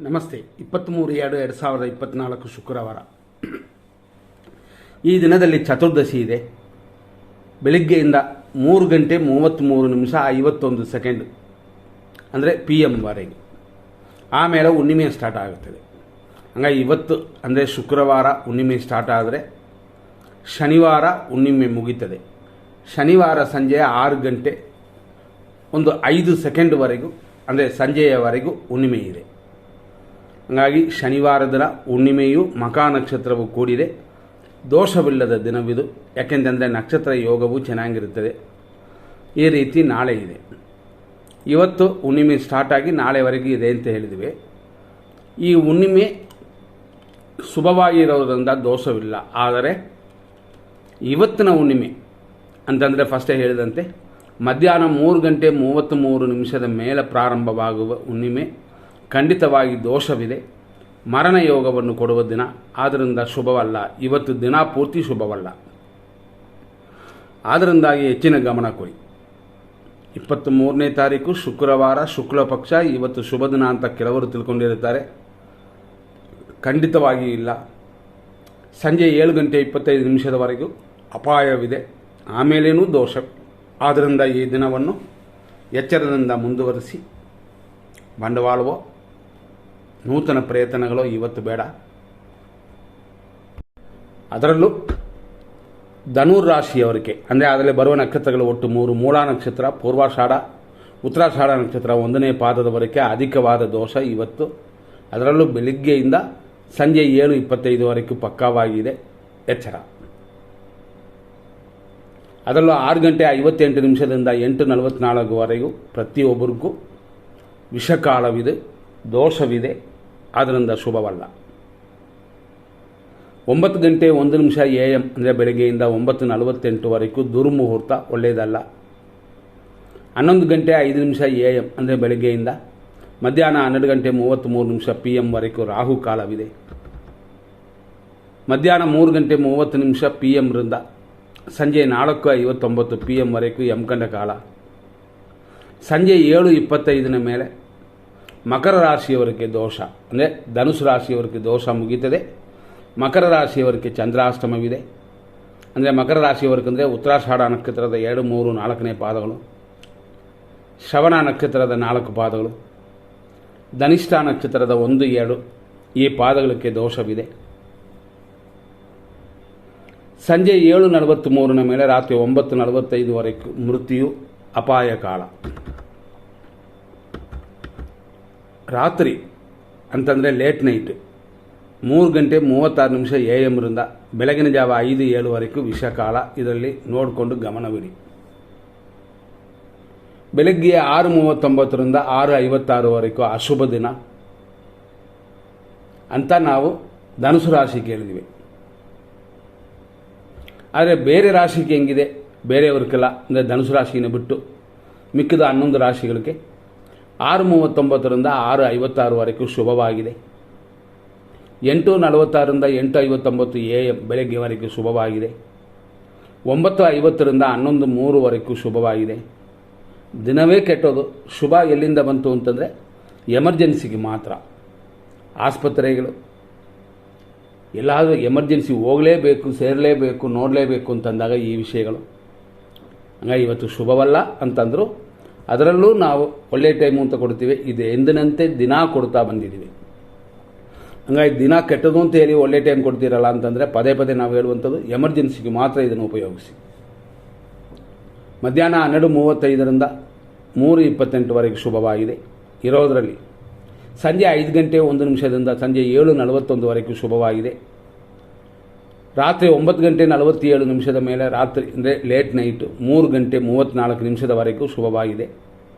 ನಮಸ್ತೆ. 23/2/2024 ಶುಕ್ರವಾರ. ಈ ದಿನದಲ್ಲಿ ಚತುರ್ದಶಿ ಇದೆ. ಬೆಳಿಗ್ಗೆಯಿಂದ 3 ಗಂಟೆ 33 ನಿಮಿಷ 51 ಸೆಕೆಂಡ್ ಅಂದರೆ PM ವರೆಗೆ. ಆಮೇಲೆ ಹುಣ್ಣಿಮೆ ಸ್ಟಾರ್ಟ್ ಆಗುತ್ತದೆ. ಹಂಗಾಗಿ ಇವತ್ತು ಅಂದರೆ ಶುಕ್ರವಾರ ಹುಣ್ಣಿಮೆ ಸ್ಟಾರ್ಟ್ ಆದರೆ ಶನಿವಾರ ಹುಣ್ಣಿಮೆ ಮುಗೀತದೆ. ಶನಿವಾರ ಸಂಜೆ 6 ಗಂಟೆ 5 ಸೆಕೆಂಡ್ವರೆಗೂ ಅಂದರೆ ಸಂಜೆಯವರೆಗೂ ಹುಣ್ಣಿಮೆ ಇದೆ. ಹಾಗಾಗಿ ಶನಿವಾರದ ದಿನ ಹುಣ್ಣಿಮೆಯು ಮಖಾ ನಕ್ಷತ್ರವು ಕೂಡಿದೆ. ದೋಷವಿಲ್ಲದ ದಿನವಿದು. ಯಾಕೆಂದರೆ ನಕ್ಷತ್ರ ಯೋಗವು ಚೆನ್ನಾಗಿರುತ್ತದೆ. ಈ ರೀತಿ ನಾಳೆ ಇದೆ. ಇವತ್ತು ಹುಣ್ಣಿಮೆ ಸ್ಟಾರ್ಟ್ ಆಗಿ ನಾಳೆವರೆಗೆ ಇದೆ ಅಂತ ಹೇಳಿದ್ವಿ. ಈ ಹುಣ್ಣಿಮೆ ಶುಭವಾಗಿರೋದ್ರಿಂದ ದೋಷವಿಲ್ಲ. ಆದರೆ ಇವತ್ತಿನ ಹುಣ್ಣಿಮೆ ಅಂತಂದರೆ ಫಸ್ಟೇ ಹೇಳಿದಂತೆ ಮಧ್ಯಾಹ್ನ 3 ಗಂಟೆ 33 ನಿಮಿಷದ ಮೇಲೆ ಪ್ರಾರಂಭವಾಗುವ ಹುಣ್ಣಿಮೆ ಖಂಡಿತವಾಗಿ ದೋಷವಿದೆ. ಮರಣ ಯೋಗವನ್ನು ಕೊಡುವ ದಿನ. ಆದ್ದರಿಂದ ಶುಭವಲ್ಲ. ಇವತ್ತು ದಿನ ಪೂರ್ತಿ ಶುಭವಲ್ಲ. ಆದ್ದರಿಂದಾಗಿ ಹೆಚ್ಚಿನ ಗಮನ ಕೊಡಿ. 23ನೇ ತಾರೀಕು ಶುಕ್ರವಾರ ಶುಕ್ಲ ಪಕ್ಷ. ಇವತ್ತು ಶುಭ ದಿನ ಅಂತ ಕೆಲವರು ತಿಳ್ಕೊಂಡಿರುತ್ತಾರೆ. ಖಂಡಿತವಾಗಿ ಇಲ್ಲ. ಸಂಜೆ 7 ಗಂಟೆ 25 ನಿಮಿಷದವರೆಗೂ ಅಪಾಯವಿದೆ. ಆಮೇಲೇನೂ ದೋಷ. ಆದ್ದರಿಂದ ಈ ದಿನವನ್ನು ಎಚ್ಚರದಿಂದ ಮುಂದುವರಿಸಿ. ಬಂಡವಾಳವೋ ನೂತನ ಪ್ರಯತ್ನಗಳು ಇವತ್ತು ಬೇಡ. ಅದರಲ್ಲೂ ಧನುರಾಶಿಯವರಿಗೆ ಅಂದರೆ ಅದರಲ್ಲಿ ಬರುವ ನಕ್ಷತ್ರಗಳು ಒಟ್ಟು 3: ಮೂಲ ನಕ್ಷತ್ರ, ಪೂರ್ವಾಷಾಢ, ಉತ್ತರಾಷಾಢ ನಕ್ಷತ್ರ 1ನೇ ಪಾದದವರೆಗೆ ಅಧಿಕವಾದ ದೋಷ ಇವತ್ತು. ಅದರಲ್ಲೂ ಬೆಳಿಗ್ಗೆಯಿಂದ ಸಂಜೆ 7:25ವರೆಗೂ ಪಕ್ಕಾವಾಗಿದೆ. ಎಚ್ಚರ. ಅದರಲ್ಲೂ 6 ಗಂಟೆ 58 ನಿಮಿಷದಿಂದ 8:44ವರೆಗೂ ಪ್ರತಿಯೊಬ್ಬರಿಗೂ ವಿಷಕಾಲವಿದೆ, ದೋಷವಿದೆ. ಆದ್ದರಿಂದ ಶುಭವಲ್ಲ. 9 ಗಂಟೆ 1 ನಿಮಿಷ AM ಅಂದರೆ ಬೆಳಗ್ಗೆಯಿಂದ 9:48ವರೆಗೂ ದುರ್ಮುಹೂರ್ತ, ಒಳ್ಳೆಯದಲ್ಲ. 11 ಗಂಟೆ 5 ನಿಮಿಷ AM ಅಂದರೆ ಬೆಳಗ್ಗೆಯಿಂದ ಮಧ್ಯಾಹ್ನ 12 ಗಂಟೆ 33 ನಿಮಿಷ PM ವರೆಗೂ ರಾಹುಕಾಲವಿದೆ. ಮಧ್ಯಾಹ್ನ 3 ಗಂಟೆ 30 ನಿಮಿಷ PM ರಿಂದ ಸಂಜೆ 4:59 PM ವರೆಗೂ ಯಮಗಂಡ ಕಾಲ. ಸಂಜೆ 7:25ನ ಮೇಲೆ ಮಕರ ರಾಶಿಯವರಿಗೆ ದೋಷ ಅಂದರೆ ಧನುಸು ರಾಶಿಯವರಿಗೆ ದೋಷ ಮುಗೀತದೆ. ಮಕರ ರಾಶಿಯವರಿಗೆ ಚಂದ್ರಾಷ್ಟಮವಿದೆ. ಅಂದರೆ ಮಕರ ರಾಶಿಯವರಿಗಂದರೆ ಉತ್ತರಾಷಾಢ ನಕ್ಷತ್ರದ 2, 3, 4ನೇ ಪಾದಗಳು, ಶ್ರವಣ ನಕ್ಷತ್ರದ 4 ಪಾದಗಳು, ಧನಿಷ್ಠ ನಕ್ಷತ್ರದ 1, 2 ಈ ಪಾದಗಳಿಗೆ ದೋಷವಿದೆ. ಸಂಜೆ 7:43ನ ಮೇಲೆ ರಾತ್ರಿ 9:45ವರೆಗೂ ಮೃತ್ಯು ಅಪಾಯ ಕಾಲ. ರಾತ್ರಿ ಅಂತಂದರೆ ಲೇಟ್ ನೈಟ್ 3 ಗಂಟೆ 36 ನಿಮಿಷ AM ರಿಂದ ಬೆಳಗಿನ ಜಾವ 5:07ವರೆಗೂ ವಿಷಕಾಲ. ಇದರಲ್ಲಿ ನೋಡಿಕೊಂಡು ಗಮನವಿಡಿ. ಬೆಳಗ್ಗೆ 6:39ರಿಂದ 6:56ವರೆಗೂ ಅಶುಭ ದಿನ ಅಂತ ನಾವು ಧನುಸು ರಾಶಿಗೆ ಹೇಳಿದ್ವಿ. ಆದರೆ ಬೇರೆ ರಾಶಿಗೆ ಹೆಂಗಿದೆ ಬೇರೆಯವ್ರಿಗೆಲ್ಲ ಅಂದರೆ ಧನುಸು ರಾಶಿನ ಬಿಟ್ಟು ಮಿಕ್ಕಿದ 11 ರಾಶಿಗಳಿಗೆ 6:39ರಿಂದ 6:56ವರೆಗೂ ಶುಭವಾಗಿದೆ. 8:46ರಿಂದ 8:59 AM ಬೆಳಗ್ಗೆವರೆಗೂ ಶುಭವಾಗಿದೆ. 9:50ರಿಂದ 11:03ವರೆಗೂ ಶುಭವಾಗಿದೆ. ದಿನವೇ ಕೆಟ್ಟೋದು. ಶುಭ ಎಲ್ಲಿಂದ ಬಂತು ಅಂತಂದರೆ ಎಮರ್ಜೆನ್ಸಿಗೆ ಮಾತ್ರ. ಆಸ್ಪತ್ರೆಗಳು ಎಲ್ಲಾದರೂ ಎಮರ್ಜೆನ್ಸಿ ಹೋಗಲೇಬೇಕು, ಸೇರಲೇಬೇಕು, ನೋಡಲೇಬೇಕು ಅಂತಂದಾಗ ಈ ವಿಷಯಗಳು. ಹಂಗಾಗಿ ಇವತ್ತು ಶುಭವಲ್ಲ ಅಂತಂದರು. ಅದರಲ್ಲೂ ನಾವು ಒಳ್ಳೆ ಟೈಮು ಅಂತ ಕೊಡ್ತೀವಿ. ಇದು ಎಂದಿನಂತೆ ದಿನ ಕೊಡ್ತಾ ಬಂದಿದ್ದೀವಿ. ಹಂಗಾಗಿ ದಿನ ಕೆಟ್ಟದು ಅಂತ ಹೇಳಿ ಒಳ್ಳೆ ಟೈಮ್ ಕೊಡ್ತೀರಲ್ಲ ಅಂತಂದರೆ ಪದೇ ಪದೇ ನಾವು ಹೇಳುವಂಥದ್ದು ಎಮರ್ಜೆನ್ಸಿಗೆ ಮಾತ್ರ ಇದನ್ನು ಉಪಯೋಗಿಸಿ. ಮಧ್ಯಾಹ್ನ 12:35ರಿಂದ 3:28ವರೆಗೆ ಶುಭವಾಗಿದೆ ಇರೋದರಲ್ಲಿ. ಸಂಜೆ 5 ಗಂಟೆ 1 ನಿಮಿಷದಿಂದ ಸಂಜೆ 7:41ವರೆಗೂ ಶುಭವಾಗಿದೆ. ರಾತ್ರಿ 9 ಗಂಟೆ 47 ನಿಮಿಷದ ಮೇಲೆ ರಾತ್ರಿ ಅಂದರೆ ಲೇಟ್ ನೈಟು 3 ಗಂಟೆ 34 ನಿಮಿಷದವರೆಗೂ ಶುಭವಾಗಿದೆ.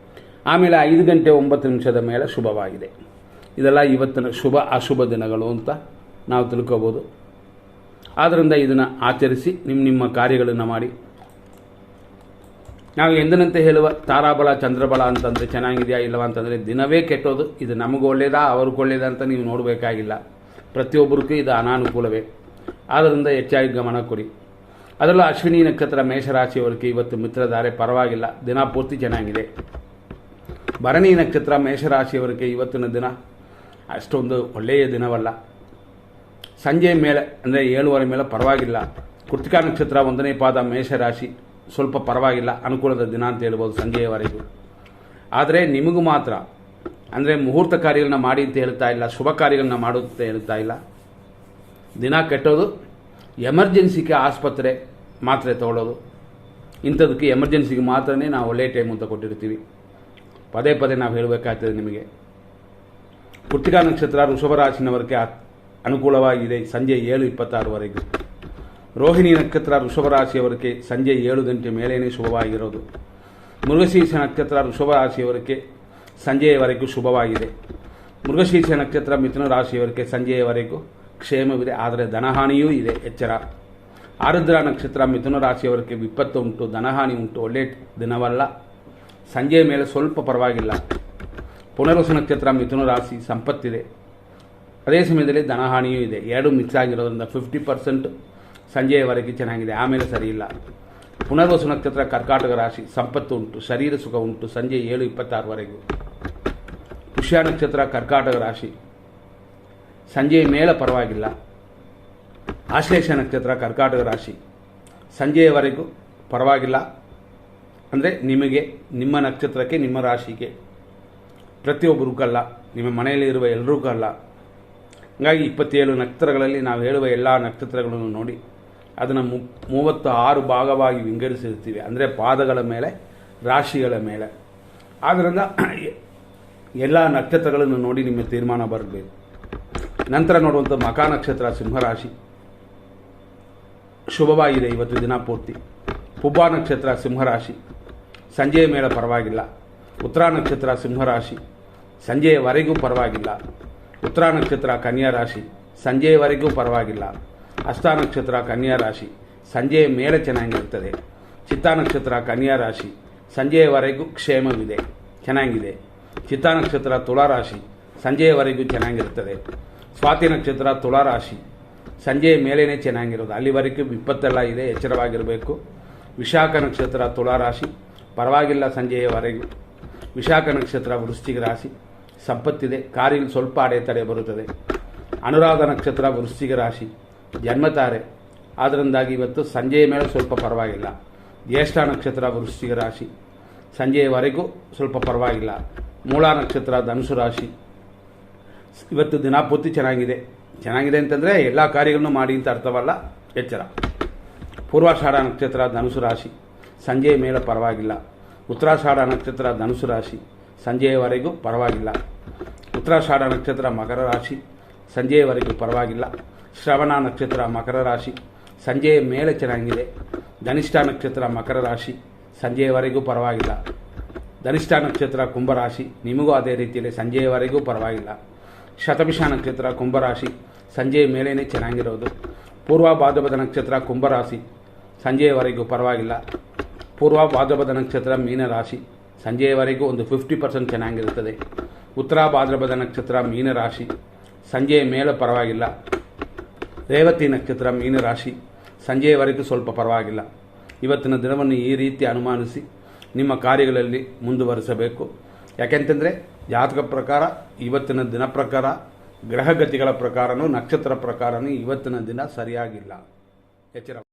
ಆಮೇಲೆ 5 ಗಂಟೆ 9 ನಿಮಿಷದ ಮೇಲೆ ಶುಭವಾಗಿದೆ. ಇದೆಲ್ಲ ಇವತ್ತಿನ ಶುಭ ಅಶುಭ ದಿನಗಳು ಅಂತ ನಾವು ತಿಳ್ಕೋಬೋದು. ಆದ್ದರಿಂದ ಇದನ್ನು ಆಚರಿಸಿ ನಿಮ್ಮ ಕಾರ್ಯಗಳನ್ನು ಮಾಡಿ. ನಾವು ಎಂದಿನಂತೆ ಹೇಳುವ ತಾರಾಬಲ ಚಂದ್ರಬಲ ಅಂತಂದರೆ ಚೆನ್ನಾಗಿದೆಯಾ ಇಲ್ಲವಾ ಅಂತಂದರೆ ದಿನವೇ ಕೆಟ್ಟೋದು. ಇದು ನಮಗೆ ಒಳ್ಳೆಯದಾ ಅವ್ರಿಗೆ ಒಳ್ಳೆಯದಾ ಅಂತ ನೀವು ನೋಡಬೇಕಾಗಿಲ್ಲ. ಪ್ರತಿಯೊಬ್ಬರಿಗೂ ಇದು ಅನಾನುಕೂಲವೇ. ಆದ್ದರಿಂದ ಹೆಚ್ಚಾಗಿ ಗಮನ ಕೊಡಿ. ಅದರಲ್ಲೂ ಅಶ್ವಿನಿ ನಕ್ಷತ್ರ ಮೇಷರಾಶಿಯವರಿಗೆ ಇವತ್ತು ಮಿತ್ರಧಾರೆ ಪರವಾಗಿಲ್ಲ, ದಿನ ಪೂರ್ತಿ ಚೆನ್ನಾಗಿದೆ. ಭರಣಿ ನಕ್ಷತ್ರ ಮೇಷರಾಶಿಯವರಿಗೆ ಇವತ್ತಿನ ದಿನ ಅಷ್ಟೊಂದು ಒಳ್ಳೆಯ ದಿನವಲ್ಲ. ಸಂಜೆ ಮೇಲೆ ಅಂದರೆ 7:30 ಮೇಲೆ ಪರವಾಗಿಲ್ಲ. ಕೃತಿಕಾ ನಕ್ಷತ್ರ 1ನೇ ಪಾದ ಮೇಷರಾಶಿ ಸ್ವಲ್ಪ ಪರವಾಗಿಲ್ಲ, ಅನುಕೂಲದ ದಿನ ಅಂತ ಹೇಳ್ಬೋದು ಸಂಜೆಯವರೆಗೂ. ಆದರೆ ನಿಮಗೂ ಮಾತ್ರ ಅಂದರೆ ಮುಹೂರ್ತ ಕಾರ್ಯಗಳನ್ನ ಮಾಡಿ ಅಂತ ಹೇಳ್ತಾ ಇಲ್ಲ, ಶುಭ ಕಾರ್ಯಗಳನ್ನ ಮಾಡೋದು ಅಂತ ಹೇಳ್ತಾ ಇಲ್ಲ. ದಿನ ಕೆಟ್ಟೋದು ಎಮರ್ಜೆನ್ಸಿಗೆ ಆಸ್ಪತ್ರೆ ಮಾತ್ರೆ ತಗೊಳ್ಳೋದು, ಇಂಥದಕ್ಕೆ ಎಮರ್ಜೆನ್ಸಿಗೆ ಮಾತ್ರನೇ ನಾವು ಒಳ್ಳೆಯ ಟೈಮ್ ಅಂತ ಕೊಟ್ಟಿರ್ತೀವಿ. ಪದೇ ಪದೇ ನಾವು ಹೇಳಬೇಕಾಗ್ತದೆ ನಿಮಗೆ. ಕೃತಿಕಾ ನಕ್ಷತ್ರ ವೃಷಭ ರಾಶಿನವರಿಗೆ ಅನುಕೂಲವಾಗಿದೆ ಸಂಜೆ 7:26ವರೆಗೂ. ರೋಹಿಣಿ ನಕ್ಷತ್ರ ವೃಷಭ ರಾಶಿಯವರಿಗೆ ಸಂಜೆ 7 ಗಂಟೆ ಮೇಲೇನೆ ಶುಭವಾಗಿರೋದು. ಮೃಗಶೀರ್ಷ ನಕ್ಷತ್ರ ವೃಷಭ ರಾಶಿಯವರಿಗೆ ಸಂಜೆಯವರೆಗೂ ಶುಭವಾಗಿದೆ. ಮೃಗಶೀರ್ಷ ನಕ್ಷತ್ರ ಮಿಥುನ ರಾಶಿಯವರಿಗೆ ಸಂಜೆಯವರೆಗೂ ಕ್ಷೇಮವಿದೆ, ಆದರೆ ಧನಹಾನಿಯೂ ಇದೆ, ಎಚ್ಚರ. ಆರುದ್ರ ನಕ್ಷತ್ರ ಮಿಥುನ ರಾಶಿಯವರಿಗೆ ವಿಪತ್ತು ಉಂಟು, ಧನಹಾನಿ ಉಂಟು, ಒಳ್ಳೆಯ ದಿನವಲ್ಲ. ಸಂಜೆಯ ಮೇಲೆ ಸ್ವಲ್ಪ ಪರವಾಗಿಲ್ಲ. ಪುನರ್ವಸು ನಕ್ಷತ್ರ ಮಿಥುನ ರಾಶಿ ಸಂಪತ್ತಿದೆ, ಅದೇ ಸಮಯದಲ್ಲಿ ಧನಹಾನಿಯೂ ಇದೆ. ಎರಡು ಮಿಕ್ಸ್ ಆಗಿರೋದ್ರಿಂದ 50% ಸಂಜೆಯವರೆಗೆ ಚೆನ್ನಾಗಿದೆ, ಆಮೇಲೆ ಸರಿಯಿಲ್ಲ. ಪುನರ್ವಸು ನಕ್ಷತ್ರ ಕರ್ಕಾಟಕ ರಾಶಿ ಸಂಪತ್ತು ಉಂಟು, ಶರೀರ ಸುಖ ಉಂಟು ಸಂಜೆ 7:26ವರೆಗೂ. ಪುಷ್ಯ ನಕ್ಷತ್ರ ಕರ್ಕಾಟಕ ರಾಶಿ ಸಂಜೆಯ ಮೇಲೆ ಪರವಾಗಿಲ್ಲ. ಆಶ್ಲೇಷ ನಕ್ಷತ್ರ ಕರ್ಕಾಟಕ ರಾಶಿ ಸಂಜೆಯವರೆಗೂ ಪರವಾಗಿಲ್ಲ. ಅಂದರೆ ನಿಮಗೆ, ನಿಮ್ಮ ನಕ್ಷತ್ರಕ್ಕೆ, ನಿಮ್ಮ ರಾಶಿಗೆ, ಪ್ರತಿಯೊಬ್ಬರಿಗಲ್ಲ, ನಿಮ್ಮ ಮನೆಯಲ್ಲಿ ಇರುವ ಎಲ್ಲರಿಗೂ. ಹಾಗಾಗಿ 27 ನಕ್ಷತ್ರಗಳಲ್ಲಿ ನಾವು ಹೇಳುವ ಎಲ್ಲ ನಕ್ಷತ್ರಗಳನ್ನು ನೋಡಿ ಅದನ್ನು 36 ಭಾಗವಾಗಿ ವಿಂಗಡಿಸಿರ್ತೀವಿ, ಅಂದರೆ ಪಾದಗಳ ಮೇಲೆ, ರಾಶಿಗಳ ಮೇಲೆ. ಆದ್ದರಿಂದ ಎಲ್ಲ ನಕ್ಷತ್ರಗಳನ್ನು ನೋಡಿ ನಿಮ್ಮ ತೀರ್ಮಾನ ಬರಬೇಕು. ನಂತರ ನೋಡುವಂಥ ಮಖ ನಕ್ಷತ್ರ ಸಿಂಹರಾಶಿ ಶುಭವಾಗಿದೆ ಇವತ್ತು ದಿನ ಪೂರ್ತಿ. ಪುಬ್ಬ ನಕ್ಷತ್ರ ಸಿಂಹರಾಶಿ ಸಂಜೆಯ ಮೇಲೆ ಪರವಾಗಿಲ್ಲ. ಉತ್ತರ ನಕ್ಷತ್ರ ಸಿಂಹರಾಶಿ ಸಂಜೆಯವರೆಗೂ ಪರವಾಗಿಲ್ಲ. ಉತ್ತರ ನಕ್ಷತ್ರ ಕನ್ಯಾ ರಾಶಿ ಸಂಜೆಯವರೆಗೂ ಪರವಾಗಿಲ್ಲ. ಹಸ್ತ ನಕ್ಷತ್ರ ಕನ್ಯಾ ರಾಶಿ ಸಂಜೆಯ ಮೇಲೆ ಚೆನ್ನಾಗಿರ್ತದೆ. ಚಿತ್ತಾ ನಕ್ಷತ್ರ ಕನ್ಯಾ ರಾಶಿ ಸಂಜೆಯವರೆಗೂ ಕ್ಷೇಮವಿದೆ, ಚೆನ್ನಾಗಿದೆ. ಚಿತ್ತಾ ನಕ್ಷತ್ರ ತುಳಾರಾಶಿ ಸಂಜೆಯವರೆಗೂ ಚೆನ್ನಾಗಿರ್ತದೆ. ಸ್ವಾತಿ ನಕ್ಷತ್ರ ತುಳಾರಾಶಿ ಸಂಜೆಯ ಮೇಲೇ ಚೆನ್ನಾಗಿರೋದು, ಅಲ್ಲಿವರೆಗೂ ವಿಪತ್ತೆಲ್ಲ ಇದೆ, ಎಚ್ಚರವಾಗಿರಬೇಕು. ವಿಶಾಖ ನಕ್ಷತ್ರ ತುಳಾರಾಶಿ ಪರವಾಗಿಲ್ಲ ಸಂಜೆಯವರೆಗೂ. ವಿಶಾಖ ನಕ್ಷತ್ರ ವೃಶ್ಚಿಕ ರಾಶಿ ಸಂಪತ್ತಿದೆ, ಕಾರ್ಯದಲ್ಲಿ ಸ್ವಲ್ಪ ಅಡೆತಡೆ ಬರುತ್ತದೆ. ಅನುರಾಧ ನಕ್ಷತ್ರ ವೃಶ್ಚಿಕ ರಾಶಿ ಜನ್ಮತಾರೆ, ಆದ್ದರಿಂದಾಗಿ ಇವತ್ತು ಸಂಜೆಯ ಮೇಲೆ ಸ್ವಲ್ಪ ಪರವಾಗಿಲ್ಲ. ಜ್ಯೇಷ್ಠ ನಕ್ಷತ್ರ ವೃಶ್ಚಿಕ ರಾಶಿ ಸಂಜೆಯವರೆಗೂ ಸ್ವಲ್ಪ ಪರವಾಗಿಲ್ಲ. ಮೂಲ ನಕ್ಷತ್ರ ಧನುಸು ರಾಶಿ ಇವತ್ತು ದಿನ ಪೂರ್ತಿ ಚೆನ್ನಾಗಿದೆ. ಚೆನ್ನಾಗಿದೆ ಅಂತಂದರೆ ಎಲ್ಲ ಕಾರ್ಯಗಳನ್ನು ಮಾಡಿ ಅಂತ ಅರ್ಥವಲ್ಲ, ಎಚ್ಚರ. ಪೂರ್ವಾಷಾಢ ನಕ್ಷತ್ರ ಧನುಸು ರಾಶಿ ಸಂಜೆಯ ಮೇಲೆ ಪರವಾಗಿಲ್ಲ. ಉತ್ತರಾಷಾಢ ನಕ್ಷತ್ರ ಧನುಸು ರಾಶಿ ಸಂಜೆಯವರೆಗೂ ಪರವಾಗಿಲ್ಲ. ಉತ್ತರಾಷಾಢ ನಕ್ಷತ್ರ ಮಕರ ರಾಶಿ ಸಂಜೆಯವರೆಗೂ ಪರವಾಗಿಲ್ಲ. ಶ್ರವಣ ನಕ್ಷತ್ರ ಮಕರ ರಾಶಿ ಸಂಜೆಯ ಮೇಲೆ ಚೆನ್ನಾಗಿದೆ. ಧನಿಷ್ಠ ನಕ್ಷತ್ರ ಮಕರ ರಾಶಿ ಸಂಜೆಯವರೆಗೂ ಪರವಾಗಿಲ್ಲ. ಧನಿಷ್ಠ ನಕ್ಷತ್ರ ಕುಂಭರಾಶಿ ನಿಮಗೂ ಅದೇ ರೀತಿಯಲ್ಲಿ ಸಂಜೆಯವರೆಗೂ ಪರವಾಗಿಲ್ಲ. ಶತಭಿಷ ನಕ್ಷತ್ರ ಕುಂಭರಾಶಿ ಸಂಜೆಯ ಮೇಲೇ ಚೆನ್ನಾಗಿರೋದು. ಪೂರ್ವ ಭಾದ್ರಪದ ನಕ್ಷತ್ರ ಕುಂಭರಾಶಿ ಸಂಜೆಯವರೆಗೂ ಪರವಾಗಿಲ್ಲ. ಪೂರ್ವ ಭಾದ್ರಪದ ನಕ್ಷತ್ರ ಮೀನರಾಶಿ ಸಂಜೆಯವರೆಗೂ ಒಂದು 50% ಚೆನ್ನಾಗಿರುತ್ತದೆ. ಉತ್ತರ ಭಾದ್ರಪದ ನಕ್ಷತ್ರ ಮೀನರಾಶಿ ಸಂಜೆಯ ಮೇಲೆ ಪರವಾಗಿಲ್ಲ. ರೇವತಿ ನಕ್ಷತ್ರ ಮೀನರಾಶಿ ಸಂಜೆಯವರೆಗೂ ಸ್ವಲ್ಪ ಪರವಾಗಿಲ್ಲ. ಇವತ್ತಿನ ದಿನವನ್ನು ಈ ರೀತಿ ಅನುಮಾನಿಸಿ ನಿಮ್ಮ ಕಾರ್ಯಗಳಲ್ಲಿ ಮುಂದುವರಿಸಬೇಕು. ಯಾಕೆಂತಂದರೆ ಜಾತಕ ಪ್ರಕಾರ, ಇವತ್ತಿನ ದಿನ ಪ್ರಕಾರ, ಗ್ರಹಗತಿಗಳ ಪ್ರಕಾರನೂ, ನಕ್ಷತ್ರ ಪ್ರಕಾರನೂ ಇವತ್ತಿನ ದಿನ ಸರಿಯಾಗಿಲ್ಲ, ಎಚ್ಚರ.